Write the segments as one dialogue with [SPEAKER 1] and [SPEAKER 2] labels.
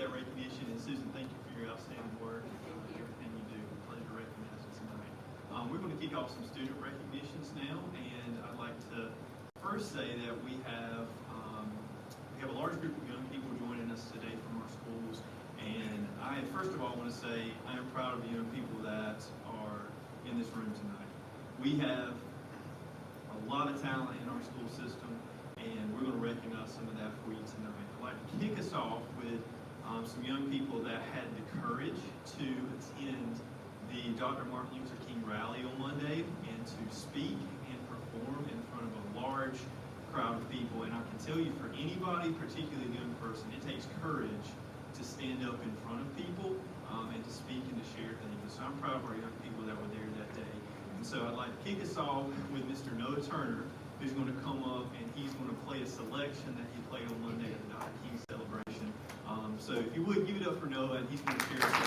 [SPEAKER 1] that recognition. And Susan, thank you for your outstanding work and everything you do. Pleasure to recognize you tonight. We're going to kick off some student recognitions now, and I'd like to first say that we have a large group of young people joining us today from our schools. And I, first of all, want to say I am proud of the young people that are in this room tonight. We have a lot of talent in our school system, and we're going to recognize some of that for you tonight. I'd like to kick us off with some young people that had the courage to attend the Dr. Martin Luther King rally on Monday and to speak and perform in front of a large crowd of people. And I can tell you, for anybody, particularly a young person, it takes courage to stand up in front of people and to speak and to share things. So I'm proud of our young people that were there that day. And so I'd like to kick us off with Mr. Noah Turner, who's going to come up and he's going to play a selection that he played on Monday at the Dr. King celebration. So if you would, give it up for Noah, and he's going to share something.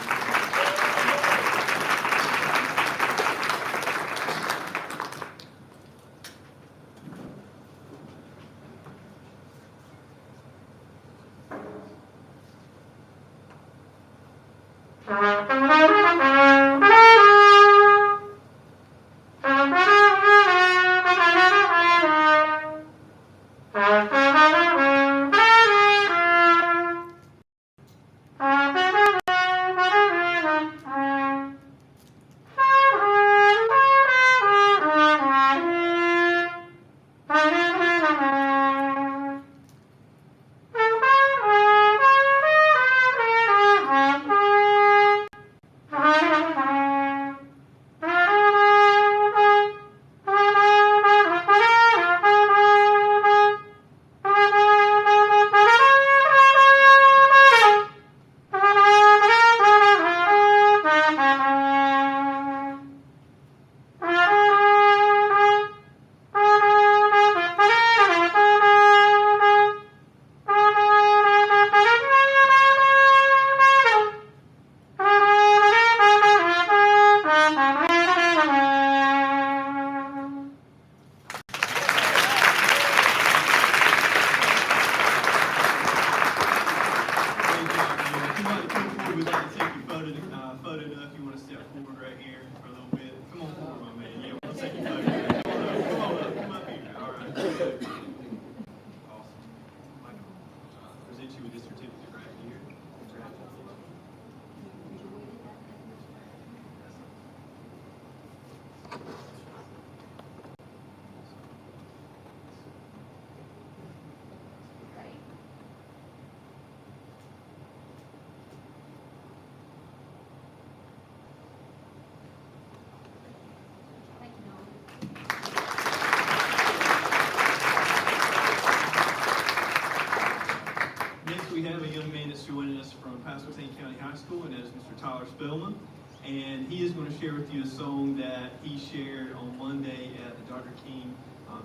[SPEAKER 1] We have a young man that's joining us from Pasquotank County High School, and that is Mr. Tyler Spellman. And he is going to share with you a song that he shared on Monday at the Dr. King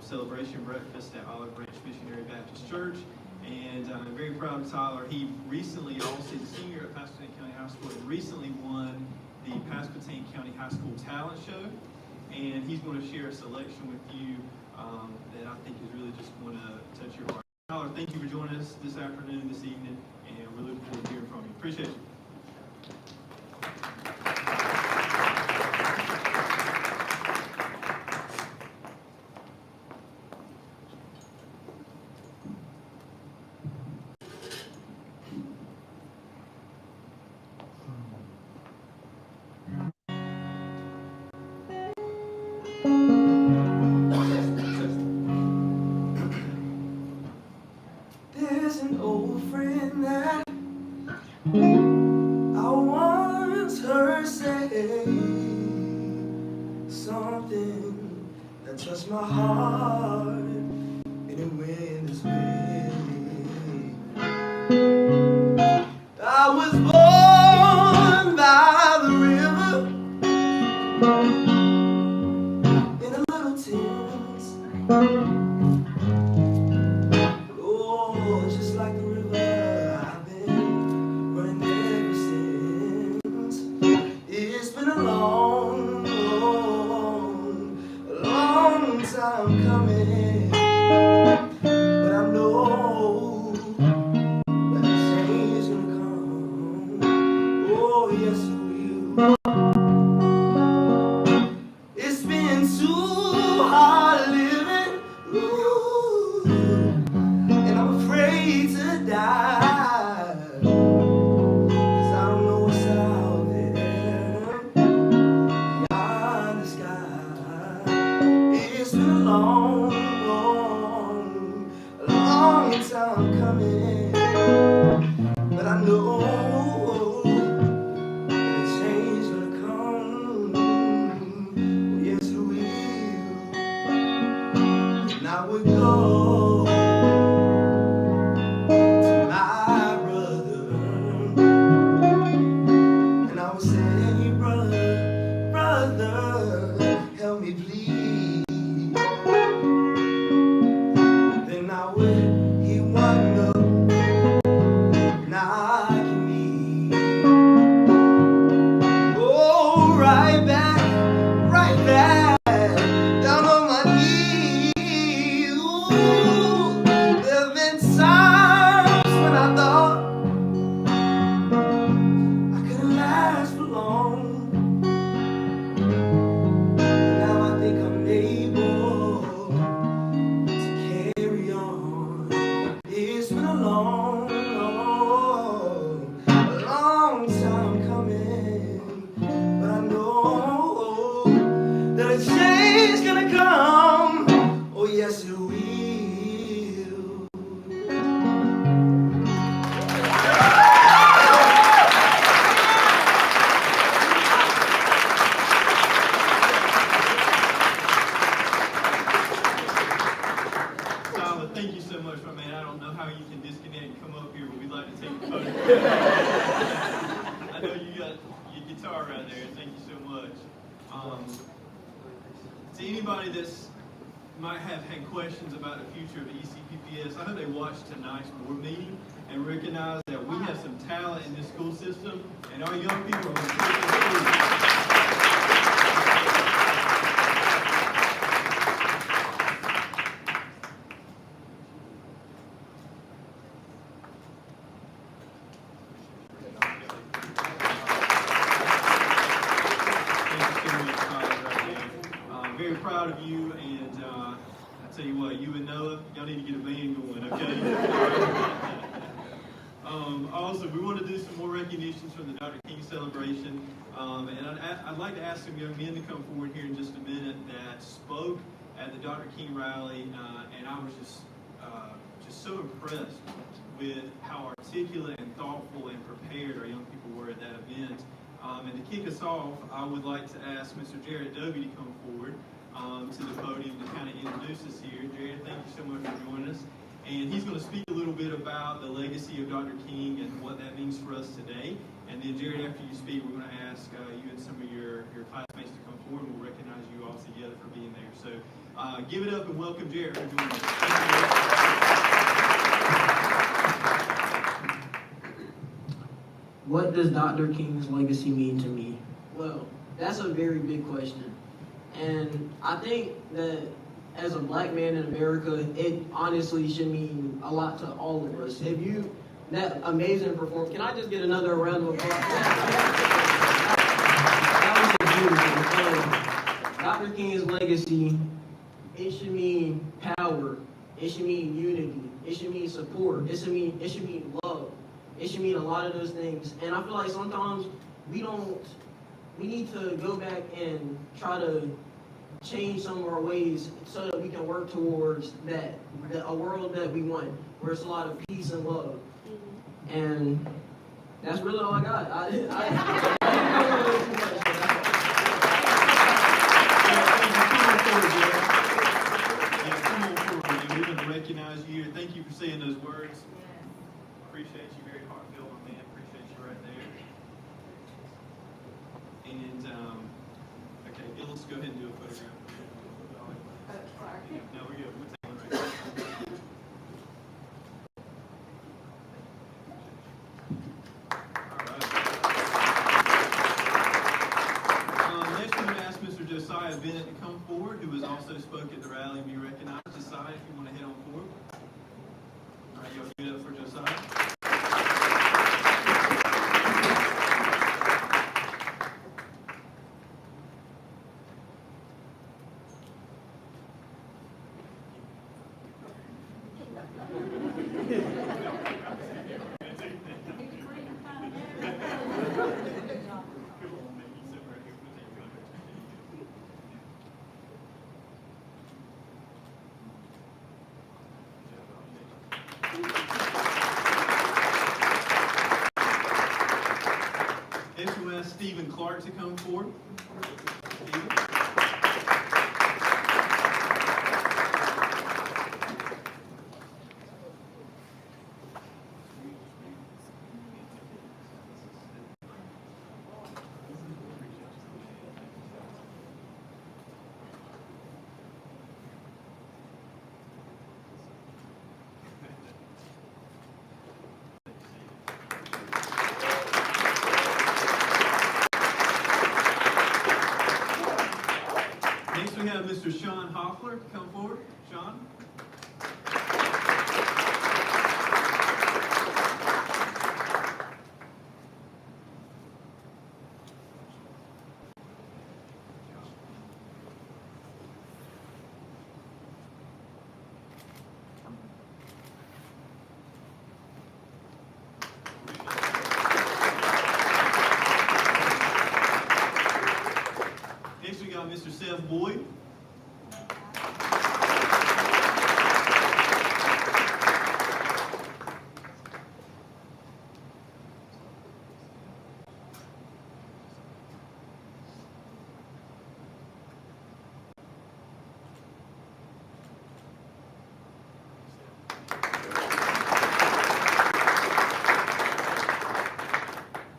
[SPEAKER 1] celebration breakfast at Olive Branch Missionary Baptist Church. And I'm very proud of Tyler. He recently, also a senior at Pasquotank County High School, and recently won the Pasquotank County High School Talent Show. And he's going to share a selection with you that I think is really just going to touch your heart. Tyler, thank you for joining us this afternoon, this evening, and we're looking forward to hearing from you. Appreciate you.
[SPEAKER 2] There's an old friend that I once heard say something that touched my heart, and it went this way. I was born by the river in a little tent. Oh, just like the river, I've been running ever since. It's been a long time coming. to die, 'cause I don't know what's out there beyond the sky. It's been a long, a long time coming, but I know that a change gonna come. Oh, yes, it will. And I would go to my brother, and I would say, hey, brother, help me please. Then I would, he wonder, and I can be, oh, right back, down on my knees. Ooh, there've been times when I thought I couldn't last for long, but now I think I'm able to carry on. It's been a long time coming, but I know that a change gonna come. Oh, yes, it will.
[SPEAKER 1] Tyler, thank you so much, my man. I don't know how you can disconnect and come up here, but we'd like to take a photo. I know you got your guitar right there. Thank you so much. To anybody that's might have had questions about the future of ECPPS, I hope they watched tonight's board meeting and recognize that we have some talent in this school system, and our young people are going to take this school. Very proud of you, and I tell you what, you and Noah, y'all need to get a band going, okay? Also, we want to do some more recognitions from the Dr. King celebration, and I'd like to ask some young men to come forward here in just a minute that spoke at the Dr. King rally, and I was just so impressed with how articulate and thoughtful and prepared our young people were at that event. And to kick us off, I would like to ask Mr. Jared Dobie to come forward to the podium to kind of introduce us here. Jared, thank you so much for joining us. And he's going to speak a little bit about the legacy of Dr. King and what that means for us today. And then, Jared, after you speak, we're going to ask you and some of your classmates to come forward, and we'll recognize you all together for being there. So give it up and welcome Jared for joining us.
[SPEAKER 3] What does Dr. King's legacy mean to me? Well, that's a very big question. And I think that as a black man in America, it honestly should mean a lot to all of us. If you, that amazing performance, can I just get another round of applause? That was beautiful. Dr. King's legacy, it should mean power. It should mean unity. It should mean support. It should mean love. It should mean a lot of those things. And I feel like sometimes we need to go back and try to change some of our ways so that we can work towards a world that we want, where it's a lot of peace and love. And that's really all I got. I don't know too much, but that's
[SPEAKER 1] Come on forward, man. We're going to recognize you. Thank you for saying those words. Appreciate you, very heartfelt, my man. Appreciate you right there. And okay, let's go ahead and do a photograph. No, we're good. We'll take one right there. All right. Next, we're going to ask Mr. Josiah Bennett to come forward, who has also spoke at the rally and be recognized. Josiah, if you want to head on forward. All right, y'all give it up for Josiah. to ask Stephen Clark to come forward. Stephen. Next we have Mr. Sean Hoffler to come forward. Sean. Next we got Mr. Seth Boyd.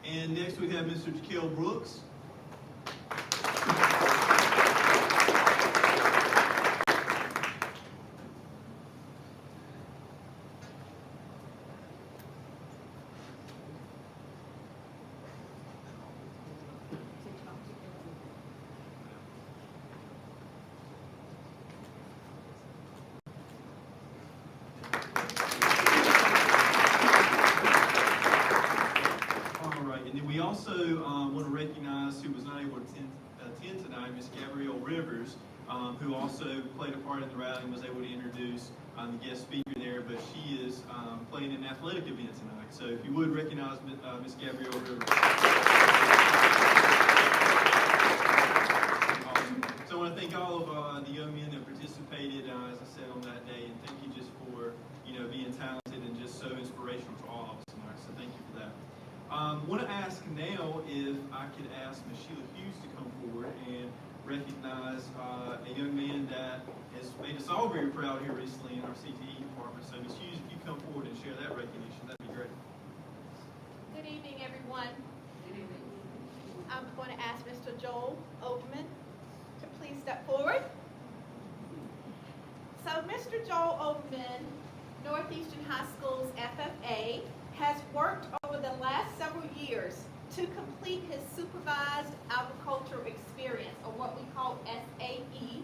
[SPEAKER 1] And next we have Mr. Jaquel Brooks. And then we also want to recognize who was not able to attend tonight, Miss Gabrielle Rivers, who also played a part in the rally and was able to introduce the guest speaker there, but she is playing an athletic event tonight. So if you would recognize Miss Gabrielle Rivers. Awesome. So I want to thank all of the young men that participated, as I said, on that day, and thank you just for being talented and just so inspirational to all of us tonight. So thank you for that. I want to ask now if I could ask Ms. Sheila Hughes to come forward and recognize a young man that has made us all very proud here recently in our CTE department. So Ms. Hughes, if you come forward and share that recognition, that'd be great.
[SPEAKER 4] Good evening, everyone. Good evening. I'm going to ask Mr. Joel Overman to please step forward. So Mr. Joel Overman, Northeastern High School's FFA, has worked over the last several years to complete his supervised agricultural experience, or what we call SAE,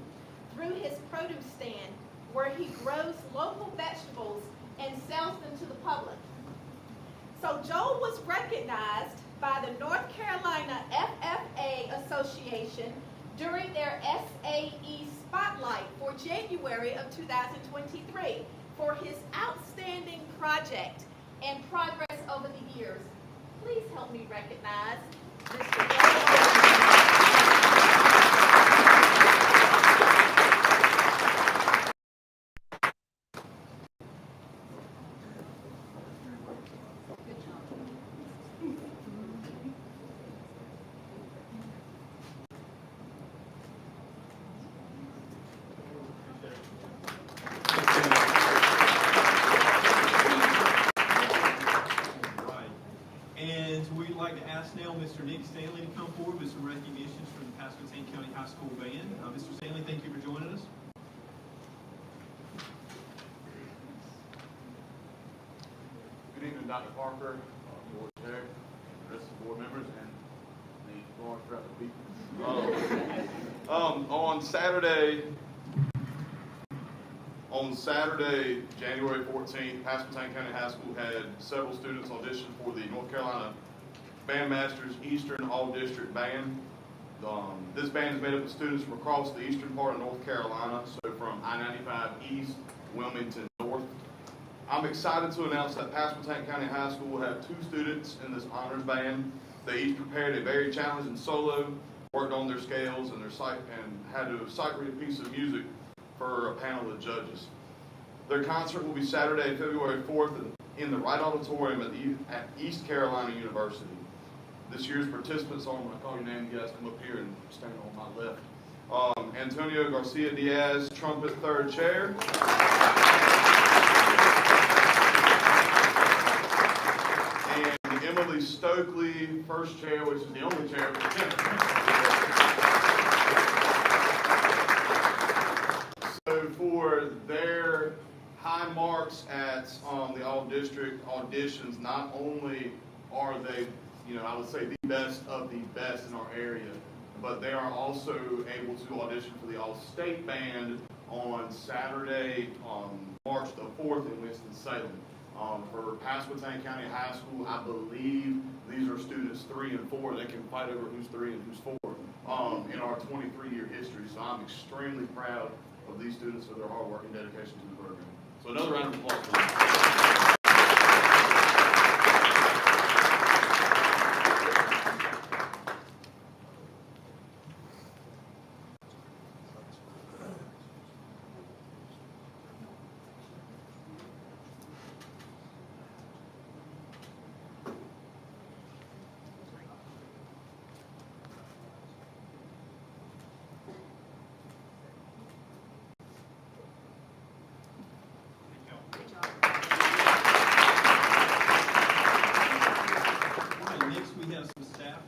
[SPEAKER 4] through his produce stand, where he grows local vegetables and sells them to the public. So Joel was recognized by the North Carolina FFA Association during their SAE Spotlight for January of 2023 for his outstanding project and progress over the years. Please help me recognize Mr.
[SPEAKER 1] We'd like to ask now Mr. Nick Stanley to come forward with some recognitions from the Pasquotank County High School Band. Mr. Stanley, thank you for joining us.
[SPEAKER 5] Good evening, Dr. Parker, Board Chair, the rest of the board members, and the Florence throughout the people. On Saturday, January 14th, Pasquotank County High School had several students audition for the North Carolina Bandmasters Eastern All-District Band. This band is made up of students from across the eastern part of North Carolina, so from I-95 East, Wilmington North. I'm excited to announce that Pasquotank County High School will have 2 students in this honors band. They each prepared a very challenging solo, worked on their scales and had to sight read a piece of music for a panel of judges. Their concert will be Saturday, February 4th in the Wright Auditorium at East Carolina University. This year's participants are, when I call your name, you guys come up here and stand on my left. Antonio Garcia Diaz, trumpet, third chair. And Emily Stokely, first chair, which is the only chair for the tenor. So for their high marks at the all-district auditions, not only are they, I would say the best of the best in our area, but they are also able to audition for the all-state band on Saturday, March the 4th in Winston-Salem. For Pasquotank County High School, I believe these are students 3 and 4. They can fight over who's 3 and who's 4 in our 23-year history. So I'm extremely proud of these students for their hard work and dedication to the program. So another round of applause for them.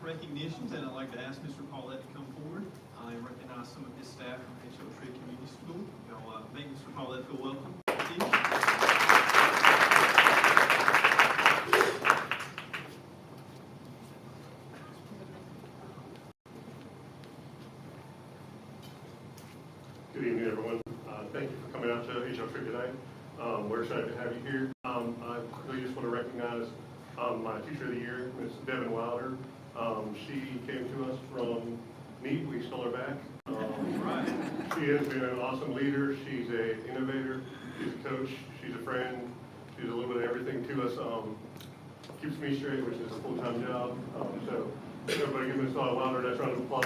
[SPEAKER 1] Recognitions, and I'd like to ask Mr. Paulette to come forward and recognize some of his staff from H.O. Tree Community School. Y'all make Mr. Paulette feel welcome.
[SPEAKER 6] Good evening, everyone. Thank you for coming out to H.O. Tree today. We're excited to have you here. I quickly just want to recognize my Teacher of the Year, Ms. Devin Wilder. She came to us from NEAT. We stole her back. She has been an awesome leader. She's an innovator. She's a coach. She's a friend. She's a little bit of everything to us. Keeps me straight, which is a full-time job. So everybody give Ms. Wilder a nice round of applause.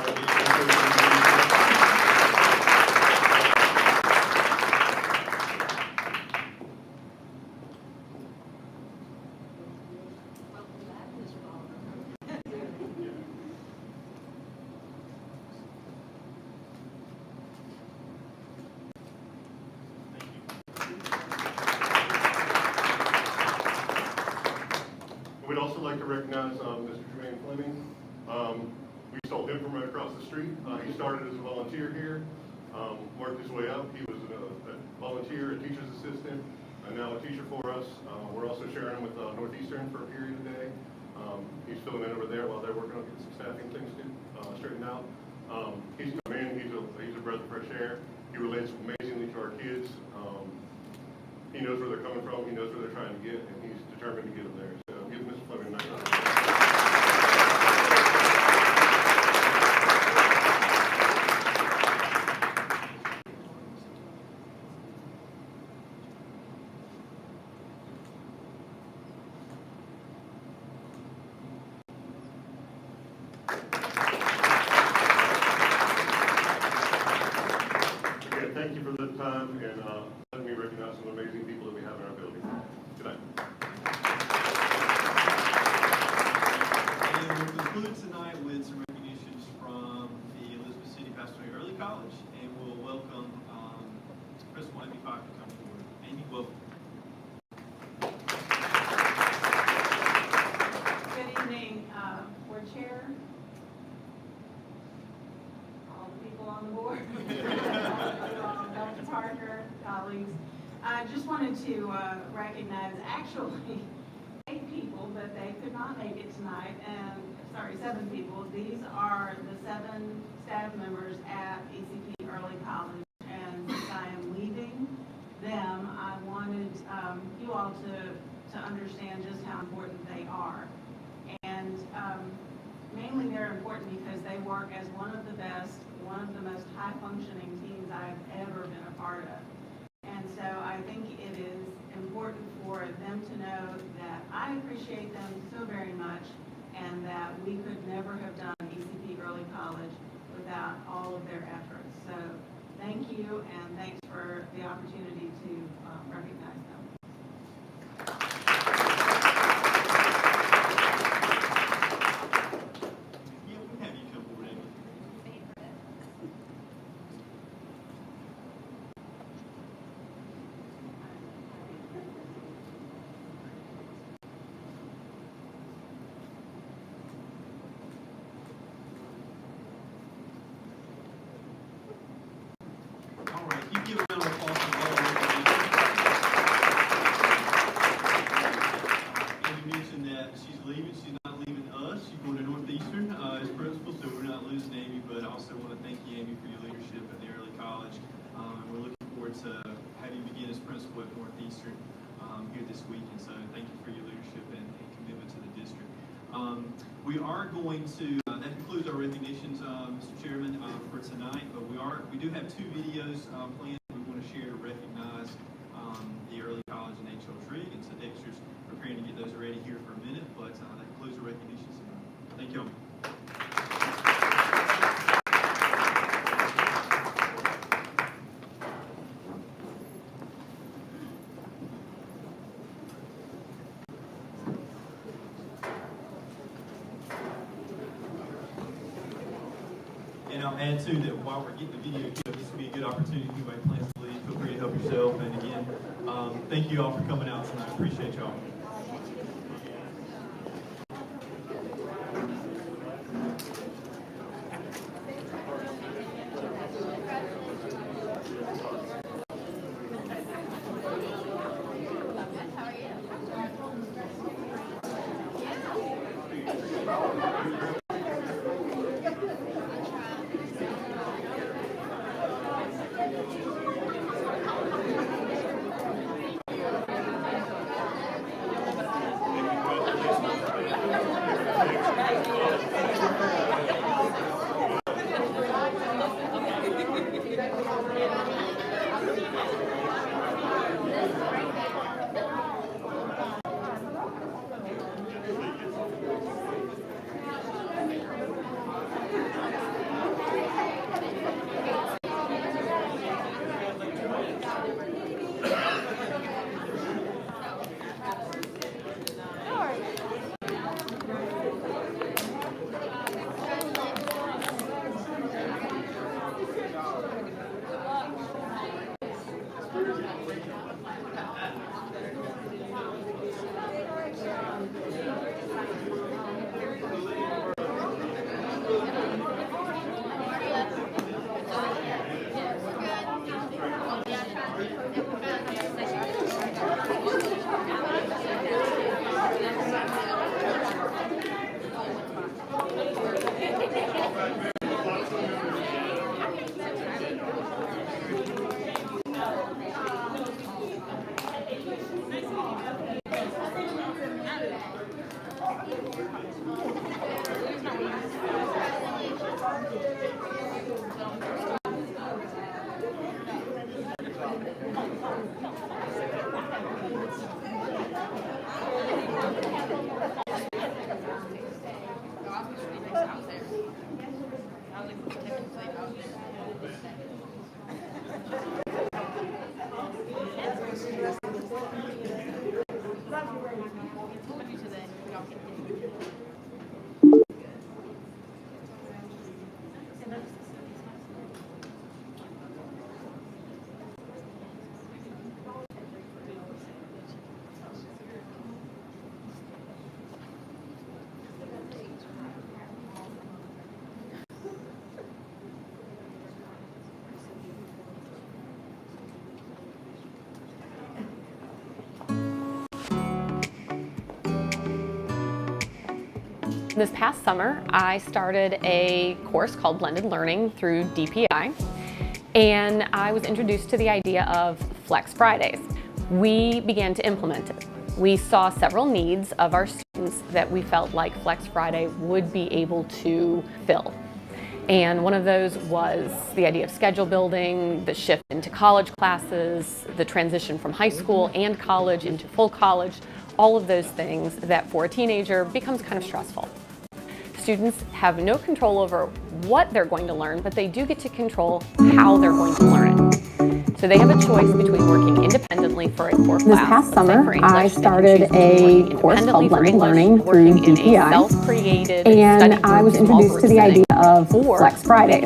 [SPEAKER 6] We'd also like to recognize Mr. Jermaine Fleming. We stole him from right across the street. He started as a volunteer here, worked his way up. He was a volunteer, a teacher's assistant, and now a teacher for us. We're also sharing him with Northeastern for a period today. He's filling in over there while they're working on getting some staffing things straightened out. He's a breath of fresh air. He relates amazingly to our kids. He knows where they're coming from. He knows where they're trying to get, and he's determined to get them there. So give Mr. Fleming a nice round. Again, thank you for the time and letting me recognize some amazing people that we have in our building. Good night.
[SPEAKER 1] And we'll conclude tonight with some recognitions from the Elizabeth City Pastoral Early College, and we'll welcome Principal Amy Fox to come forward. Amy, welcome.
[SPEAKER 7] Good evening, Board Chair, all the people on the board, Dr. Parker, colleagues. I just wanted to recognize actually 8 people, but they could not make it tonight, and sorry, 7 people. These are the 7 staff members at ECP Early College, and since I am leaving them, I wanted you all to understand just how important they are. And mainly they're important because they work as one of the best, one of the most high-functioning teams I've ever been a part of. And so I think it is important for them to know that I appreciate them so very much, and that we could never have done ECP Early College without all of their efforts. So thank you, and thanks for the opportunity to recognize them.
[SPEAKER 1] leaving. She's not leaving us. She's going to Northeastern as principal, so we're not losing Amy. But I also want to thank you, Amy, for your leadership at the early college. And we're looking forward to having you begin as principal at Northeastern here this week. And so thank you for your leadership and commitment to the district. We are going to, that concludes our recognitions, Mr. Chairman, for tonight. But we do have 2 videos planned that we want to share to recognize the early college and HL Trig. And so Dexter's preparing to get those ready here for a minute. But that concludes the recognitions tonight. Thank you all. And I'll add too that while we're getting the video, this will be a good opportunity if anybody plans to leave. Feel free to help yourself. And again, thank you all for coming out tonight. Appreciate y'all.
[SPEAKER 8] This past summer, I started a course called Blended Learning through DPI, and I was introduced to the idea of Flex Fridays. We began to implement it. We saw several needs of our students that we felt like Flex Friday would be able to fill. And one of those was the idea of schedule building, the shift into college classes, the transition from high school and college into full college, all of those things that for a teenager becomes kind of stressful. Students have no control over what they're going to learn, but they do get to control how they're going to learn it. So they have a choice between working independently for a core class.
[SPEAKER 9] This past summer, I started a course called Blended Learning through DPI, and I was introduced to the idea of Flex Fridays.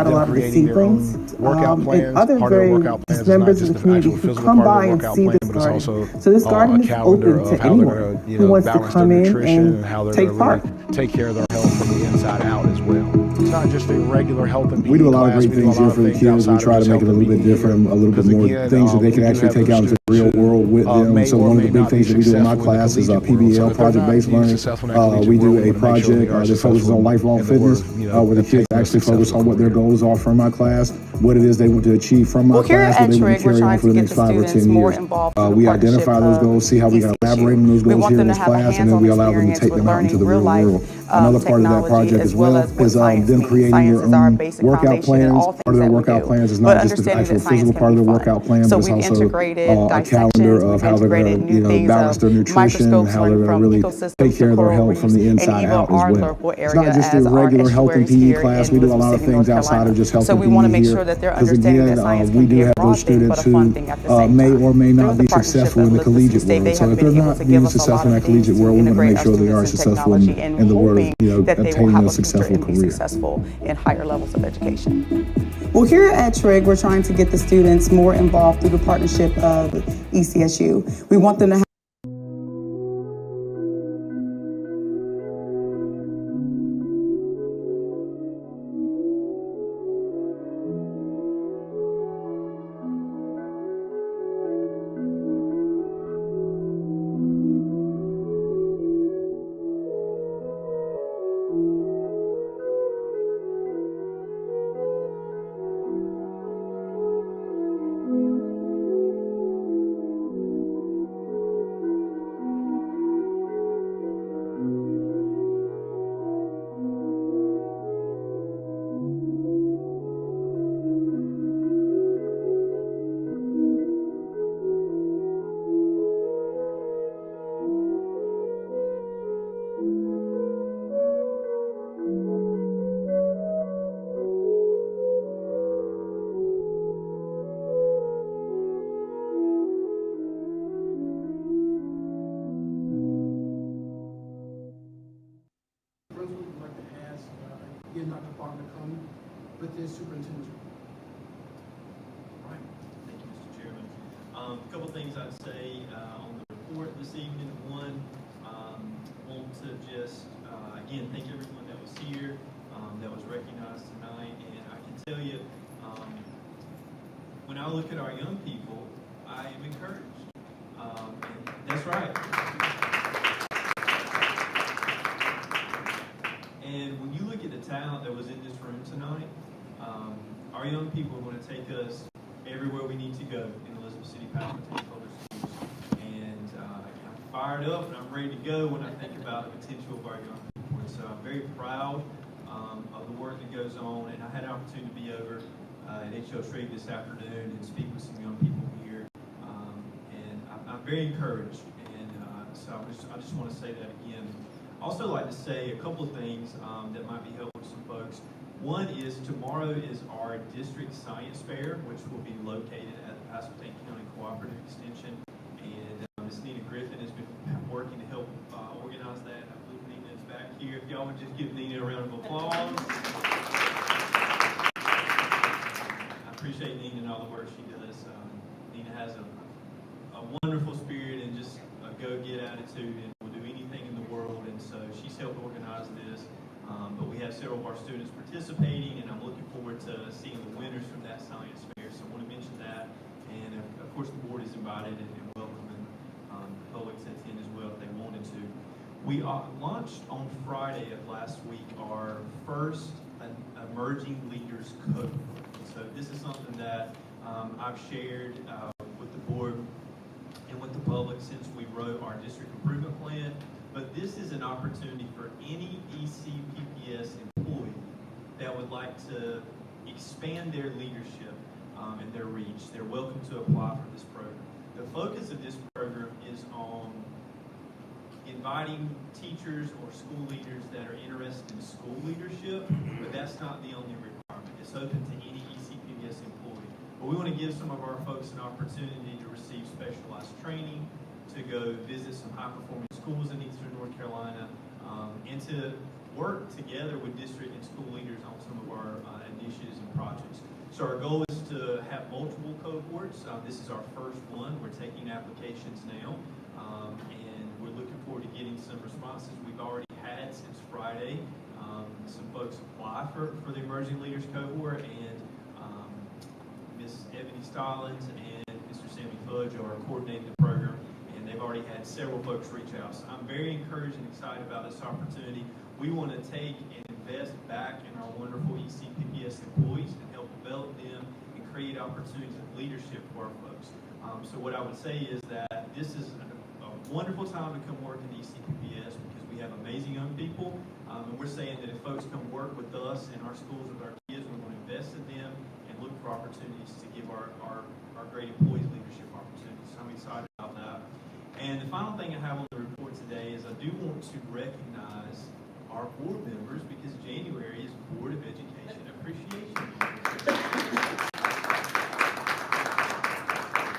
[SPEAKER 10] quite a
[SPEAKER 11] them
[SPEAKER 10] lot of the
[SPEAKER 11] creating their own
[SPEAKER 10] seedlings.
[SPEAKER 11] workout
[SPEAKER 10] And
[SPEAKER 11] plans.
[SPEAKER 10] other
[SPEAKER 11] Part of their
[SPEAKER 10] very
[SPEAKER 11] workout plans is not
[SPEAKER 10] members
[SPEAKER 11] just
[SPEAKER 10] of the
[SPEAKER 11] the
[SPEAKER 10] community
[SPEAKER 11] actual
[SPEAKER 10] who
[SPEAKER 11] physical
[SPEAKER 10] come
[SPEAKER 11] part
[SPEAKER 10] by
[SPEAKER 11] of
[SPEAKER 10] and
[SPEAKER 11] the workout
[SPEAKER 10] see
[SPEAKER 11] plan,
[SPEAKER 10] this
[SPEAKER 11] but it's
[SPEAKER 10] garden.
[SPEAKER 11] also
[SPEAKER 10] So this garden
[SPEAKER 11] a
[SPEAKER 10] is
[SPEAKER 11] calendar
[SPEAKER 10] open
[SPEAKER 11] of
[SPEAKER 10] to
[SPEAKER 11] how they're
[SPEAKER 10] anyone
[SPEAKER 11] going to,
[SPEAKER 10] who wants to
[SPEAKER 11] balance
[SPEAKER 10] come
[SPEAKER 11] their
[SPEAKER 10] in
[SPEAKER 11] nutrition and
[SPEAKER 10] and
[SPEAKER 11] how they're
[SPEAKER 10] take
[SPEAKER 11] going to
[SPEAKER 10] part.
[SPEAKER 11] really take care of their health. from the inside out as well. It's not just a regular health and PE
[SPEAKER 10] We do a lot of
[SPEAKER 11] class.
[SPEAKER 10] great things here for the kids. We try to make it a little bit different, a little bit more things that they can actually take out into the real world with them. So one of the big things that we do in my class is PBL, project-based learning. We do a project that focuses on lifelong fitness, where the kids actually focus on what their goals are from my class, what it is they want to achieve from my class, what they want to carry on for the next 5 or 10 years. We identify those goals, see how we can elaborate on those goals here in this class, and then we allow them to take them out into the real world. Another part of that project as well is them creating their own workout plans. Part of their workout plans is not just the actual physical part of their workout plan, but it's also a calendar of how they're going to balance their nutrition and how they're going to really take care of their health from the inside out as well. It's not just a regular health and PE class. We do a lot of things outside of just health and PE here. Because again, we do have those students who may or may not be successful in the collegiate world. So if they're not being successful in that collegiate world, we want to make sure they are successful in the world of obtaining a successful career.
[SPEAKER 12] Successful in higher levels of education.
[SPEAKER 9] Well, here at Trig, we're trying to get the students more involved through the partnership of ECSU. We want them to have
[SPEAKER 3] getting Dr. Parker to come with this superintendent's report.
[SPEAKER 1] All right. Thank you, Mr. Chairman. A couple things I'd say on the report this evening. One, want to just, again, thank everyone that was here, that was recognized tonight. And I can tell you, when I look at our young people, I am encouraged. And that's right. And when you look at the talent that was in this room tonight, our young people are going to take us everywhere we need to go in Elizabeth City Public Schools. And I'm fired up and I'm ready to go when I think about the potential of our young people. And so I'm very proud of the work that goes on. And I had an opportunity to be over at HL Trig this afternoon and speak with some young people here. And I'm very encouraged. And so I just want to say that again. Also like to say a couple of things that might be helpful to some folks. One is tomorrow is our district science fair, which will be located at the Pasquotank County Cooperative Extension. And Ms. Nina Griffin has been working to help organize that. I believe Nina is back here. If y'all would just give Nina a round of applause. I appreciate Nina and all the work she does. Nina has a wonderful spirit and just a go-get attitude and will do anything in the world. And so she's helped organize this. But we have several of our students participating, and I'm looking forward to seeing the winners from that science fair. So I want to mention that. And of course, the board is invited and welcoming the public to attend as well if they wanted to. We launched on Friday of last week our first Emerging Leaders Cohort. So this is something that I've shared with the board and with the public since we wrote our district improvement plan. But this is an opportunity for any ECPPS employee that would like to expand their leadership and their reach. They're welcome to apply for this program. The focus of this program is on inviting teachers or school leaders that are interested in school leadership, but that's not the only requirement. It's open to any ECPPS employee. But we want to give some of our folks an opportunity to receive specialized training, to go visit some high-performing schools in Eastern North Carolina, and to work together with district and school leaders on some of our initiatives and projects. So our goal is to have multiple cohorts. This is our first one. We're taking applications now, and we're looking forward to getting some responses. We've already had since Friday some folks apply for the Emerging Leaders Cohort, and Ms. Ebony Stallings and Mr. Sammy Fudge are coordinating the program, and they've already had several folks reach out. So I'm very encouraged and excited about this opportunity. We want to take and invest back in our wonderful ECPPS employees and help develop them and create opportunities of leadership for our folks. So what I would say is that this is a wonderful time to come work in ECPPS because we have amazing young people, and we're saying that if folks come work with us in our schools with our kids, we want to invest in them and look for opportunities to give our great employees leadership opportunities. So I'm excited about that. And the final thing I have on the report today is I do want to recognize our board members because January is Board of Education Appreciation Month. So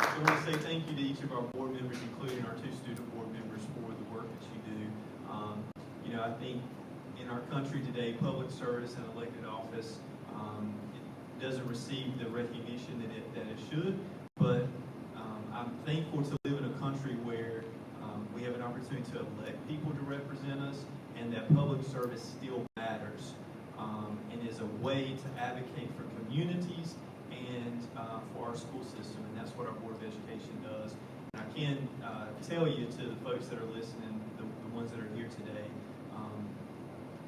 [SPEAKER 1] I want to say thank you to each of our board members, including our 2 student board members, for the work that you do. You know, I think in our country today, public service and elected office it doesn't receive the recognition that it should, but I'm thankful to live in a country where we have an opportunity to elect people to represent us, and that public service still matters and is a way to advocate for communities and for our school system, and that's what our Board of Education does. And I can tell you to the folks that are listening, the ones that are here today,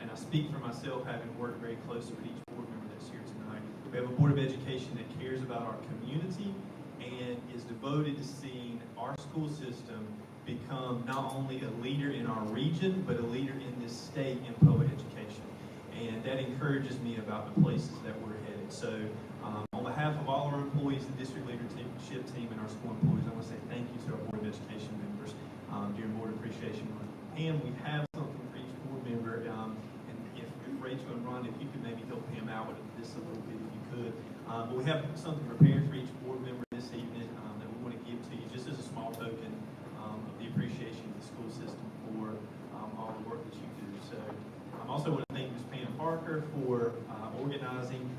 [SPEAKER 1] and I speak for myself having worked very closely with each board member that's here tonight, we have a Board of Education that cares about our community and is devoted to seeing our school system become not only a leader in our region, but a leader in this state in public education. And that encourages me about the places that we're headed. So on behalf of all our employees, the district leadership team, and our school employees, I want to say thank you to our Board of Education members during Board Appreciation Month. And we have something for each board member. And if Rachel and Ron, if you could maybe help Pam out with this a little bit, if you could. But we have something prepared for each board member this evening that we want to give to you just as a small token of the appreciation of the school system for all the work that you do. So I also want to thank Ms. Pam Parker for organizing.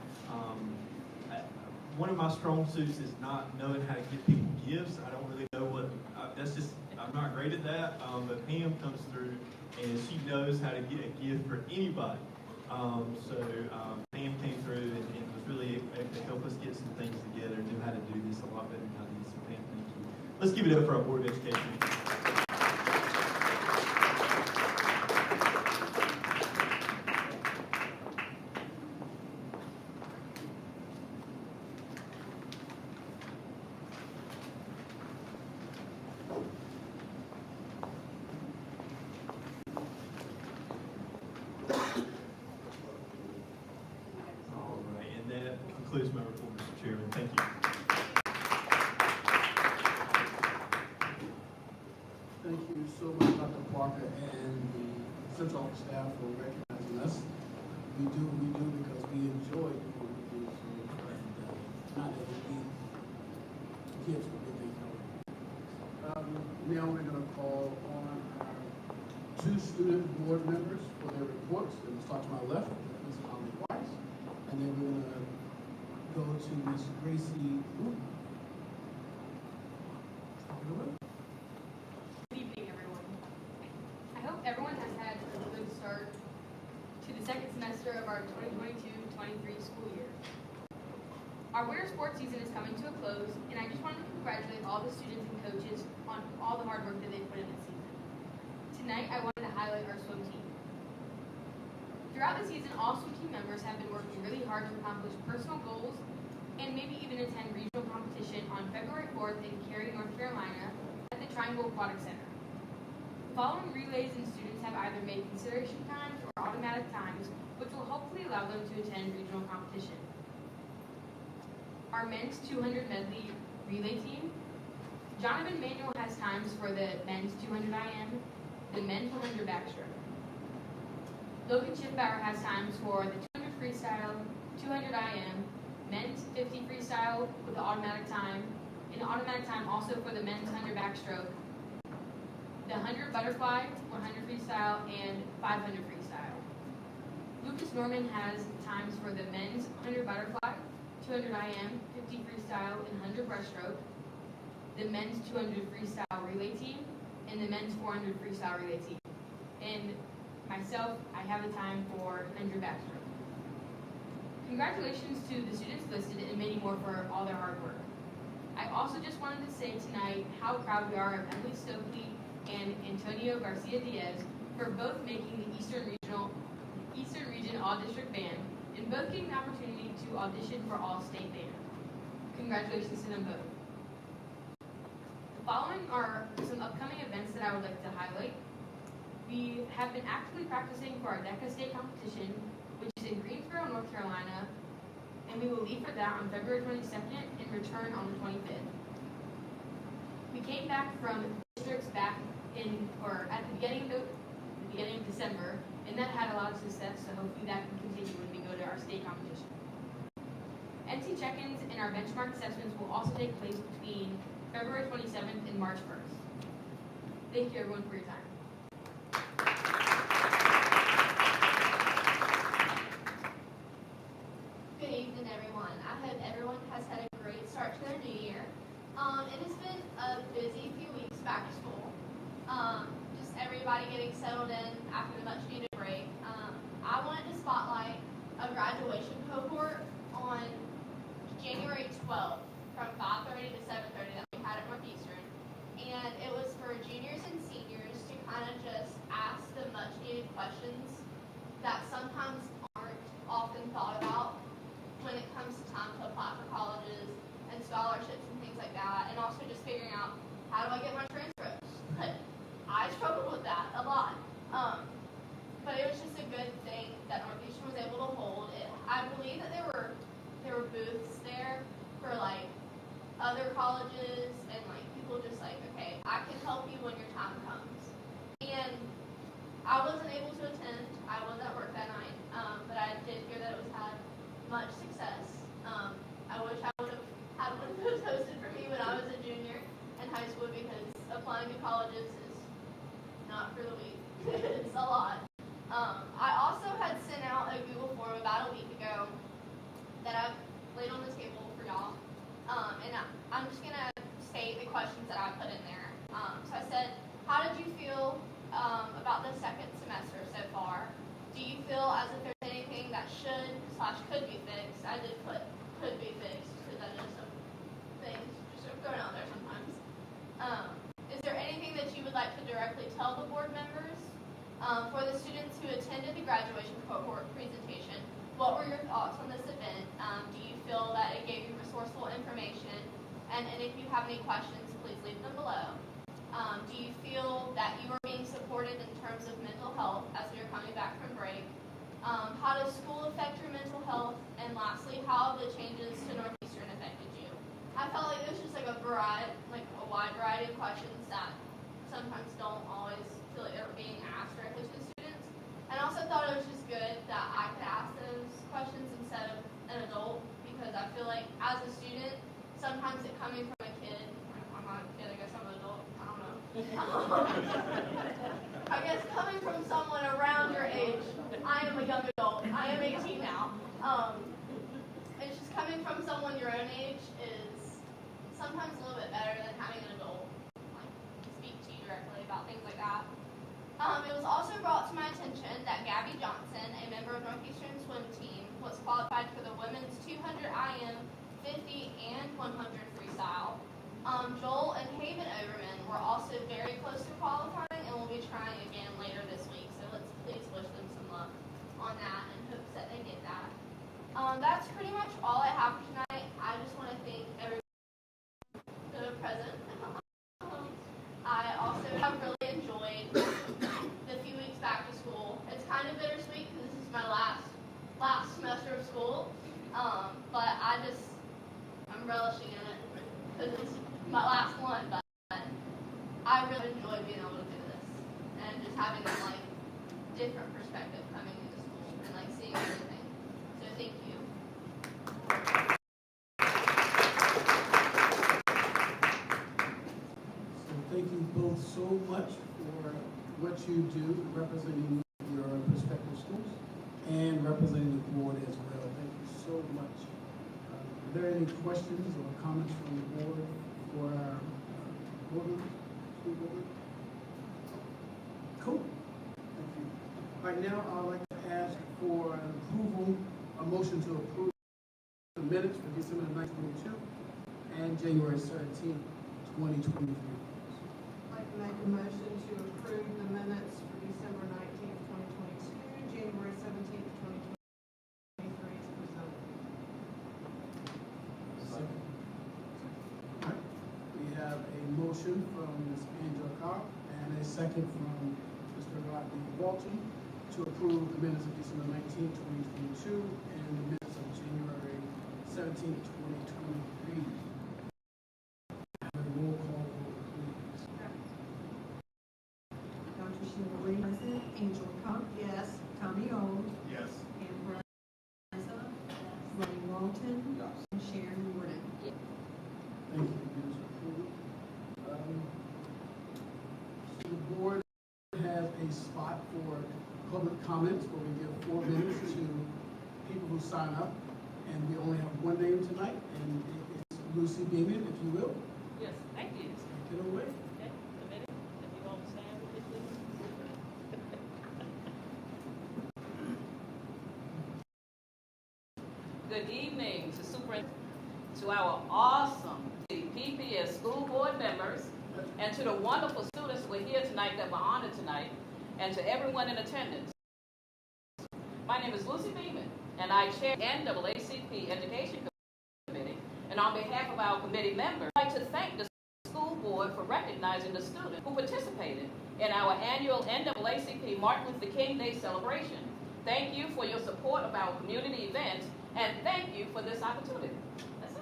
[SPEAKER 1] One of my strong suits is not knowing how to give people gifts. I don't really know what, I'm not great at that, but Pam comes through and she knows how to get a gift for anybody. So Pam came through and was really able to help us get some things together and knew how to do this a lot better than I did. So Pam, thank you. Let's give it up for our Board of Education. Concludes my report, Mr. Chairman. Thank you.
[SPEAKER 13] Thank you so much, Dr. Parker, and the Central Office staff for recognizing us. We do because we enjoy what we do, so, and not that we kids for big things. Now we're going to call on our 2 student board members for their reports. Let's start to my left, Ms. Holly Weiss, and then we're going to go to Ms. Gracie Wooten.
[SPEAKER 14] Good evening, everyone. I hope everyone has had a good start to the second semester of our 2022-23 school year. Our winter sports season is coming to a close, and I just wanted to congratulate all the students and coaches on all the hard work that they put in this season. Tonight, I wanted to highlight our swim team. Throughout the season, all swim team members have been working really hard to accomplish personal goals and maybe even attend regional competition on February 4th in Cary, North Carolina at the Triangle Aquatic Center. The following relays and students have either made consideration times or automatic times, which will hopefully allow them to attend regional competition. Our men's 200 medley relay team. Jonathan Manuel has times for the men's 200 IM, the men's 100 backstroke. Logan Schiffbauer has times for the 200 freestyle, 200 IM, men's 50 freestyle with the automatic time, and the automatic time also for the men's 100 backstroke, the 100 butterfly, 100 freestyle, and 500 freestyle. Lucas Norman has times for the men's 100 butterfly, 200 IM, 50 freestyle, and 100 breaststroke, the men's 200 freestyle relay team, and the men's 400 freestyle relay team. And myself, I have the time for Andrew Baxter. Congratulations to the students listed and many more for all their hard work. I also just wanted to say tonight how proud we are of Emily Stokely and Antonio Garcia Diaz for both making the Eastern Region All-District Band and both getting the opportunity to audition for All-State Band. Congratulations to them both. The following are some upcoming events that I would like to highlight. We have been actively practicing for our DECA state competition, which is in Greensboro, North Carolina, and we will leave for that on February 22nd and return on the 25th. We came back from districts back at the beginning of December, and that had a lot of success, so hopefully that can continue when we go to our state competition. NC check-ins and our benchmark assessments will also take place between February 27th and March 1st. Thank you everyone for your time.
[SPEAKER 15] Good evening, everyone. I hope everyone has had a great start to their new year. It has been a busy few weeks back to school. Just everybody getting settled in after the much-needed break. I wanted to spotlight a graduation cohort on January 12th from 5:30 to 7:30 that we had at Northeastern. And it was for juniors and seniors to kind of just ask the much-needed questions that sometimes aren't often thought about when it comes to time to apply for colleges and scholarships and things like that, and also just figuring out how do I get my transcripts. I struggled with that a lot, but it was just a good thing that Northeastern was able to hold it. I believe that there were booths there for like other colleges and like people just like, okay, I can help you when your time comes. And I wasn't able to attend. I was at work that night, but I did hear that it was had much success. I wish I would have had one of those hosted for me when I was a junior in high school, because applying to colleges is not for the weak. It's a lot. I also had sent out a Google form about a week ago that I've laid on the table for y'all. And I'm just going to state the questions that I put in there. So I said, how did you feel about the second semester so far? Do you feel as if there's anything that should/could be fixed? I did put could be fixed because I know some things just are thrown out there sometimes. Is there anything that you would like to directly tell the board members? For the students who attended the graduation cohort presentation, what were your thoughts on this event? Do you feel that it gave you resourceful information? And if you have any questions, please leave them below. Do you feel that you are being supported in terms of mental health as we are coming back from break? How does school affect your mental health? And lastly, how have the changes to Northeastern affected you? I felt like it was just like a wide variety of questions that sometimes don't always feel like they're being asked directly to the students. And I also thought it was just good that I could ask those questions instead of an adult, because I feel like as a student, sometimes it coming from a kid, I'm not a kid, I guess I'm an adult, I don't know. I guess coming from someone around your age, I am a young adult, I am 18 now. It's just coming from someone your own age is sometimes a little bit better than having an adult speak to you directly about things like that. It was also brought to my attention that Gabby Johnson, a member of Northeastern swim team, was qualified for the women's 200 IM, 50, and 100 freestyle. Joel and Haven Overman were also very close to qualifying and will be trying again later this week. So let's please wish them some luck on that and hopes that they get that. That's pretty much all I have for tonight. I just want to thank everyone present. I also have really enjoyed the few weeks back to school. It's kind of bittersweet because this is my last semester of school, but I'm relishing in it because it's my last one. But I really enjoyed being able to do this and just having a different perspective coming into school and seeing everything. So thank you.
[SPEAKER 13] Thank you both so much for what you do, representing your prospective schools and representing the board as well. Thank you so much. Are there any questions or comments from the board for our board members? School board? Cool. Thank you. Right now, I'd like to ask for an approval, a motion to approve the minutes for December 9th, 2022 and January 17th, 2023.
[SPEAKER 16] I'd like to make a motion to approve the minutes for December 19th, 2022, January 17th, 2023 as presented.
[SPEAKER 13] Second. All right. We have a motion from Ms. Angela Carr and a second from Mr. Rodney Walton to approve the minutes of December 19th, 2022 and the minutes of January 17th, 2023. Have a roll call vote, please.
[SPEAKER 16] Dr. Sheila Lee. President. Angel Cobb. Yes. Tommy Old.
[SPEAKER 5] Yes.
[SPEAKER 16] Amber Liza. Ronnie Walton. Yes. And Sharon Warden.
[SPEAKER 13] Thank you, Ms. Approval. The board has a spot for public comments where we give 4 minutes to people who sign up, and we only have one name tonight, and it's Lucy Beeman, if you will.
[SPEAKER 17] Yes, thank you.
[SPEAKER 13] Take it away.
[SPEAKER 17] Okay, a minute, if you want to stand with me, please. Good evening to to our awesome PPS school board members, and to the wonderful students who are here tonight that were honored tonight, and to everyone in attendance. My name is Lucy Beeman, and I chair NAACP Education Committee, and on behalf of our committee members, I'd like to thank the school board for recognizing the students who participated in our annual NAACP Martin Luther King Day celebration. Thank you for your support of our community events, and thank you for this opportunity. That's it.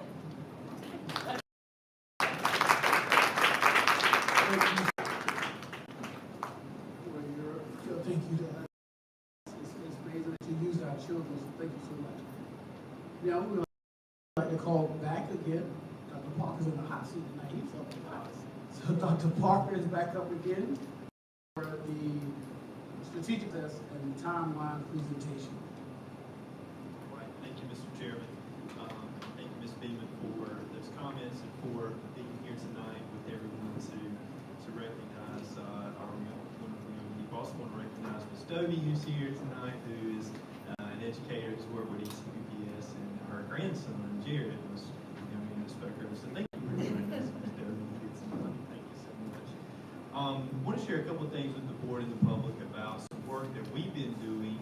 [SPEAKER 13] Thank you. It's amazing that you use our children, so thank you so much. Now, we would like to call back again. Dr. Parker's in the hot seat tonight. He's up in the house. So Dr. Parker is back up again for the strategic test and timeline presentation.
[SPEAKER 1] All right, thank you, Mr. Chairman. Thank you, Ms. Beeman, for those comments and for being here tonight with everyone to recognize our wonderful young people. Also want to recognize Ms. Dobie, who's here tonight, who is an educator who's worked with ECPS, and her grandson, Jared, was young man who spoke earlier. So thank you for doing this, Ms. Dobie. You did some money. Thank you so much. I want to share a couple of things with the board and the public about some work that we've been doing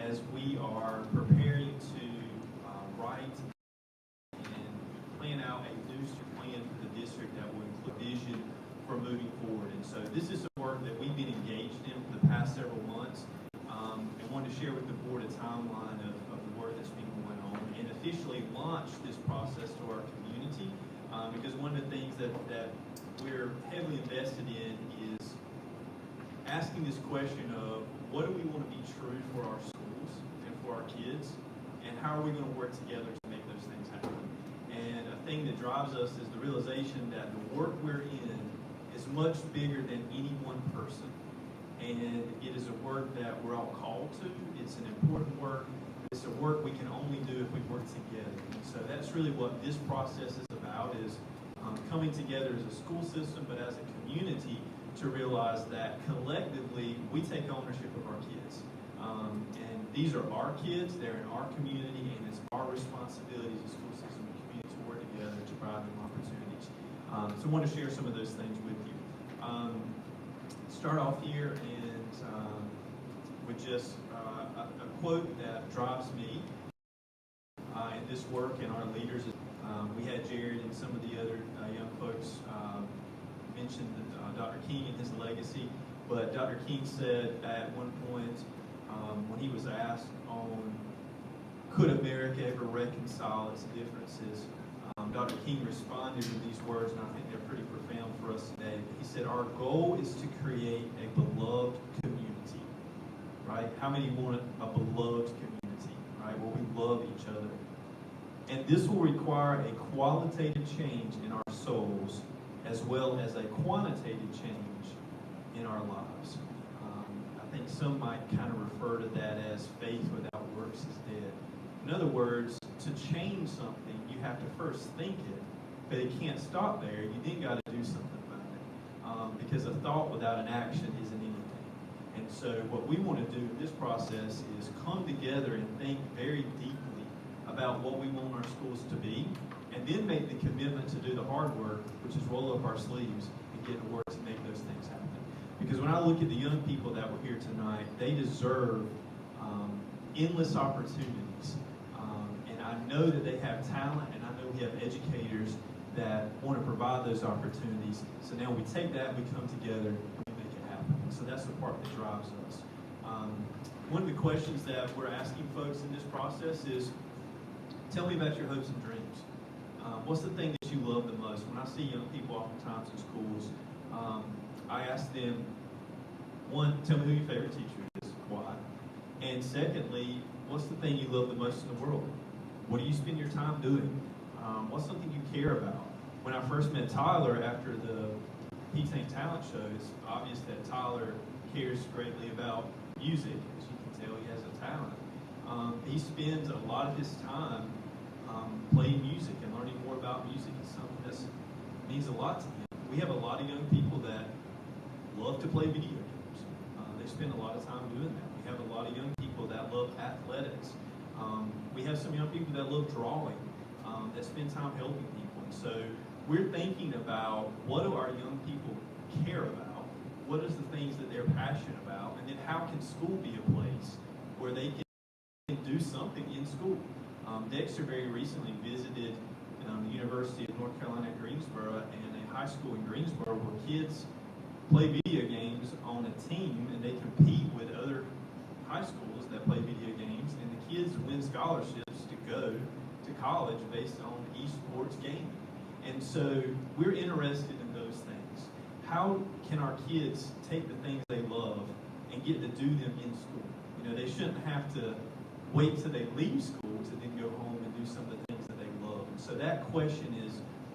[SPEAKER 1] as we are preparing to write and plan out a new plan for the district that will include vision for moving forward. And so this is some work that we've been engaged in for the past several months. I wanted to share with the board a timeline of the work that's been going on and officially launch this process to our community, because one of the things that we're heavily invested in is asking this question of what do we want to be true for our schools and for our kids, and how are we going to work together to make those things happen. And a thing that drives us is the realization that the work we're in is much bigger than any one person, and it is a work that we're all called to. It's an important work. It's a work we can only do if we work together. And so that's really what this process is about, is coming together as a school system, but as a community, to realize that collectively we take ownership of our kids. And these are our kids, they're in our community, and it's our responsibility as a school system and community to work together to provide them opportunities. So I want to share some of those things with you. Start off here and with just a quote that drives me in this work and our leaders. We had Jared and some of the other young folks mentioned Dr. King and his legacy, but Dr. King said at one point when he was asked on could America ever reconcile its differences, Dr. King responded with these words, and I think they're pretty profound for us today. He said, our goal is to create a beloved community, right? How many want a beloved community, right, where we love each other? And this will require a qualitative change in our souls as well as a quantitative change in our lives. I think some might kind of refer to that as faith without works is dead. In other words, to change something, you have to first think it, but it can't stop there. You then got to do something about it, because a thought without an action isn't anything. And so what we want to do in this process is come together and think very deeply about what we want our schools to be, and then make the commitment to do the hard work, which is roll up our sleeves and get to work to make those things happen. Because when I look at the young people that were here tonight, they deserve endless opportunities. And I know that they have talent, and I know we have educators that want to provide those opportunities. So now we take that, we come together, and we make it happen. So that's the part that drives us. One of the questions that we're asking folks in this process is, tell me about your hopes and dreams. What's the thing that you love the most? When I see young people oftentimes in schools, I ask them, one, tell me who your favorite teacher is, why? And secondly, what's the thing you love the most in the world? What do you spend your time doing? What's something you care about? When I first met Tyler after the P-Tank Talent Show, it's obvious that Tyler cares greatly about music. As you can tell, he has a talent. He spends a lot of his time playing music and learning more about music. Is something that means a lot to him. We have a lot of young people that love to play video games. They spend a lot of time doing that. We have a lot of young people that love athletics. We have some young people that love drawing, that spend time helping people. And so we're thinking about, what do our young people care about? What is the things that they're passionate about? And then how can school be a place where they can do something in school? Dexter very recently visited the University of North Carolina at Greensboro and a high school in Greensboro where kids play video games on a team, and they compete with other high schools that play video games, and the kids win scholarships to go to college based on esports gaming. And so we're interested in those things. How can our kids take the things they love and get to do them in school? You know, they shouldn't have to wait till they leave school to then go home and do some of the things that they love. And so that question is